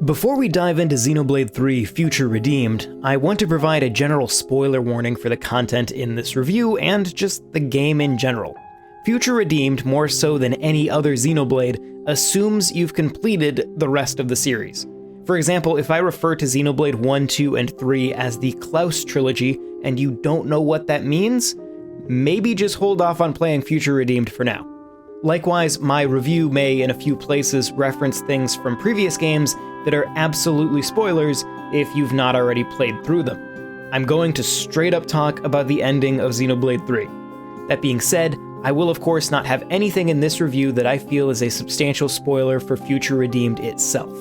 Before we dive into Xenoblade 3 Future Redeemed, I want to provide a general spoiler warning for the content in this review and just the game in general. Future Redeemed, more so than any other Xenoblade, assumes you've completed the rest of the series. For example, if I refer to Xenoblade 1, 2, and 3 as the Klaus trilogy and you don't know what that means, maybe just hold off on playing Future Redeemed for now. Likewise, my review may in a few places reference things from previous games that are absolutely spoilers if you've not already played through them. I'm going to straight up talk about the ending of Xenoblade 3. That being said, I will of course not have anything in this review that I feel is a substantial spoiler for Future Redeemed itself.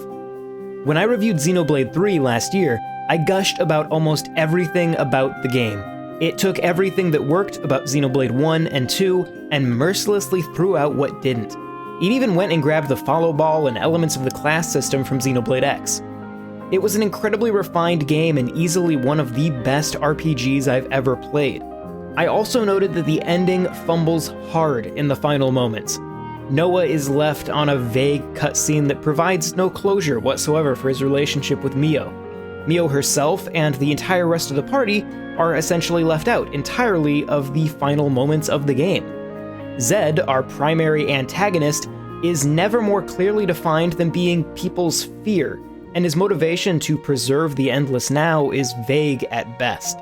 When I reviewed Xenoblade 3 last year, I gushed about almost everything about the game. It took everything that worked about Xenoblade 1 and 2 and mercilessly threw out what didn't. It even went and grabbed the follow ball and elements of the class system from Xenoblade X. It was an incredibly refined game and easily one of the best RPGs I've ever played. I also noted that the ending fumbles hard in the final moments. Noah is left on a vague cutscene that provides no closure whatsoever for his relationship with Mio. Mio herself and the entire rest of the party are essentially left out entirely of the final moments of the game. Zed, our primary antagonist, is never more clearly defined than being people's fear, and his motivation to preserve the Endless Now is vague at best.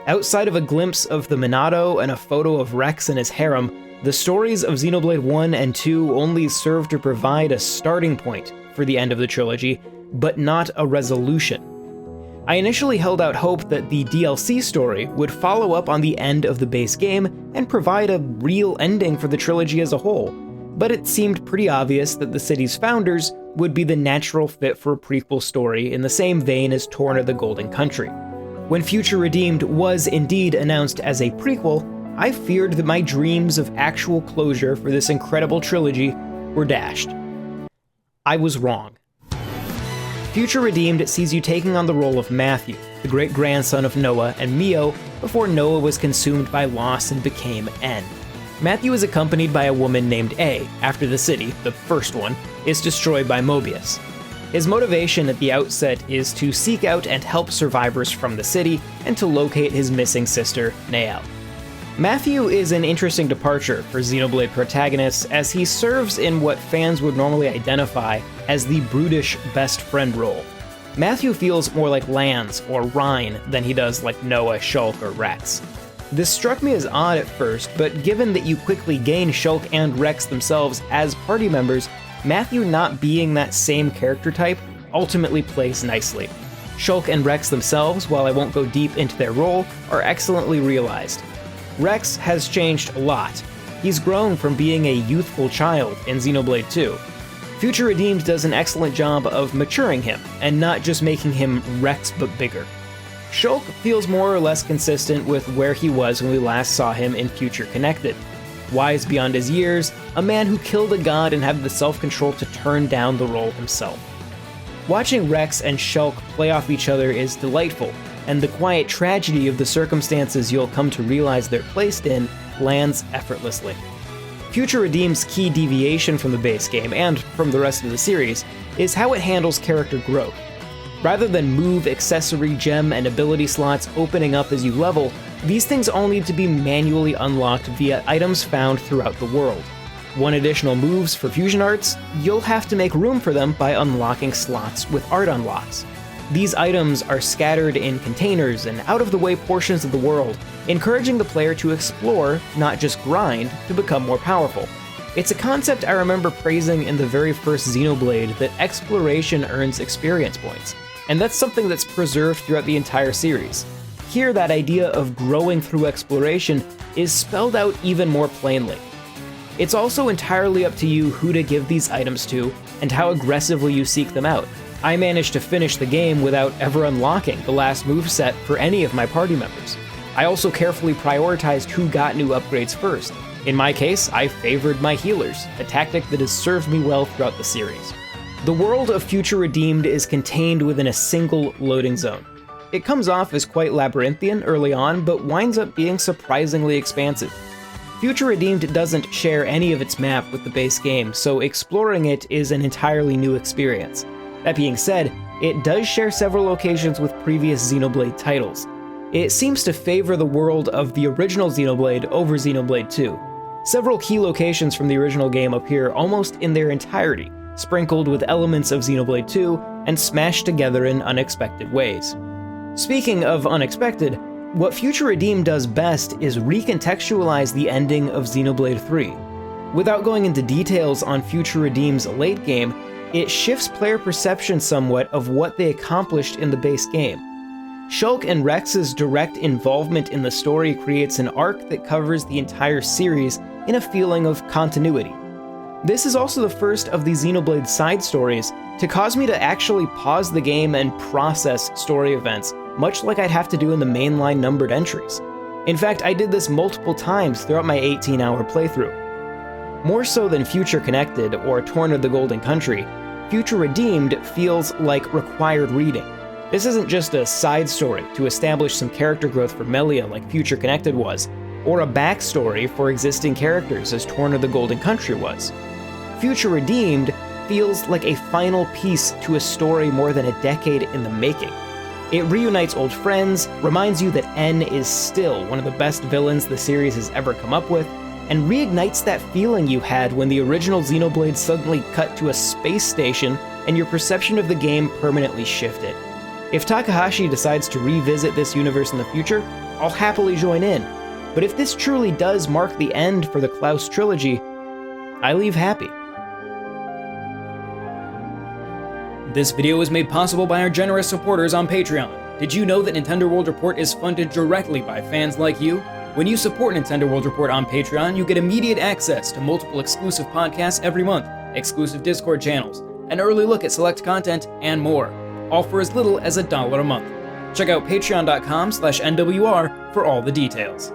Outside of a glimpse of the Minato and a photo of Rex and his harem, the stories of Xenoblade 1 and 2 only serve to provide a starting point for the end of the trilogy, but not a resolution. I initially held out hope that the DLC story would follow up on the end of the base game and provide a real ending for the trilogy as a whole, but it seemed pretty obvious that the city's founders would be the natural fit for a prequel story in the same vein as Torna the Golden Country. When Future Redeemed was indeed announced as a prequel, I feared that my dreams of actual closure for this incredible trilogy were dashed. I was wrong. Future Redeemed sees you taking on the role of Matthew, the great-grandson of Noah and Mio, before Noah was consumed by loss and became N. Matthew is accompanied by a woman named A, after the city, the first one, is destroyed by Mobius. His motivation at the outset is to seek out and help survivors from the city, and to locate his missing sister, Nael. Matthew is an interesting departure for Xenoblade protagonists, as he serves in what fans would normally identify as the brutish best friend role. Matthew feels more like Lance or Ryan than he does like Noah, Shulk, or Rex. This struck me as odd at first, but given that you quickly gain Shulk and Rex themselves as party members, Matthew not being that same character type ultimately plays nicely. Shulk and Rex themselves, while I won't go deep into their role, are excellently realized. Rex has changed a lot. He's grown from being a youthful child in Xenoblade 2. Future Redeemed does an excellent job of maturing him, and not just making him Rex but bigger. Shulk feels more or less consistent with where he was when we last saw him in Future Connected. Wise beyond his years, a man who killed a god and had the self-control to turn down the role himself. Watching Rex and Shulk play off each other is delightful, and the quiet tragedy of the circumstances you'll come to realize they're placed in lands effortlessly. Future Redeemed's key deviation from the base game, and from the rest of the series, is how it handles character growth. Rather than move, accessory, gem, and ability slots opening up as you level, these things all need to be manually unlocked via items found throughout the world. Want additional moves for fusion arts? You'll have to make room for them by unlocking slots with art unlocks. These items are scattered in containers and out-of-the-way portions of the world, encouraging the player to explore, not just grind, to become more powerful. It's a concept I remember praising in the very first Xenoblade, that exploration earns experience points, and that's something that's preserved throughout the entire series. Here, that idea of growing through exploration is spelled out even more plainly. It's also entirely up to you who to give these items to, and how aggressively you seek them out. I managed to finish the game without ever unlocking the last moveset for any of my party members. I also carefully prioritized who got new upgrades first. In my case, I favored my healers, a tactic that has served me well throughout the series. The world of Future Redeemed is contained within a single loading zone. It comes off as quite labyrinthian early on, but winds up being surprisingly expansive. Future Redeemed doesn't share any of its map with the base game, so exploring it is an entirely new experience. That being said, it does share several locations with previous Xenoblade titles. It seems to favor the world of the original Xenoblade over Xenoblade 2. Several key locations from the original game appear almost in their entirety, sprinkled with elements of Xenoblade 2 and smashed together in unexpected ways. Speaking of unexpected, what Future Redeemed does best is recontextualize the ending of Xenoblade 3. Without going into details on Future Redeemed's late game, it shifts player perception somewhat of what they accomplished in the base game. Shulk and Rex's direct involvement in the story creates an arc that covers the entire series in a feeling of continuity. This is also the first of the Xenoblade side stories to cause me to actually pause the game and process story events, much like I'd have to do in the mainline numbered entries. In fact, I did this multiple times throughout my 18-hour playthrough. More so than Future Connected or Torn of the Golden Country, Future Redeemed feels like required reading. This isn't just a side story to establish some character growth for Melia like Future Connected was, or a backstory for existing characters as Torn of the Golden Country was. Future Redeemed feels like a final piece to a story more than a decade in the making. It reunites old friends, reminds you that N is still one of the best villains the series has ever come up with, and reignites that feeling you had when the original Xenoblade suddenly cut to a space station and your perception of the game permanently shifted. If Takahashi decides to revisit this universe in the future, I'll happily join in. But if this truly does mark the end for the Klaus trilogy, I leave happy. This video was made possible by our generous supporters on Patreon. Did you know that Nintendo World Report is funded directly by fans like you? When you support Nintendo World Report on Patreon, you get immediate access to multiple exclusive podcasts every month, exclusive Discord channels, an early look at select content, and more, all for as little as $1 a month. Check out patreon.com/NWR for all the details.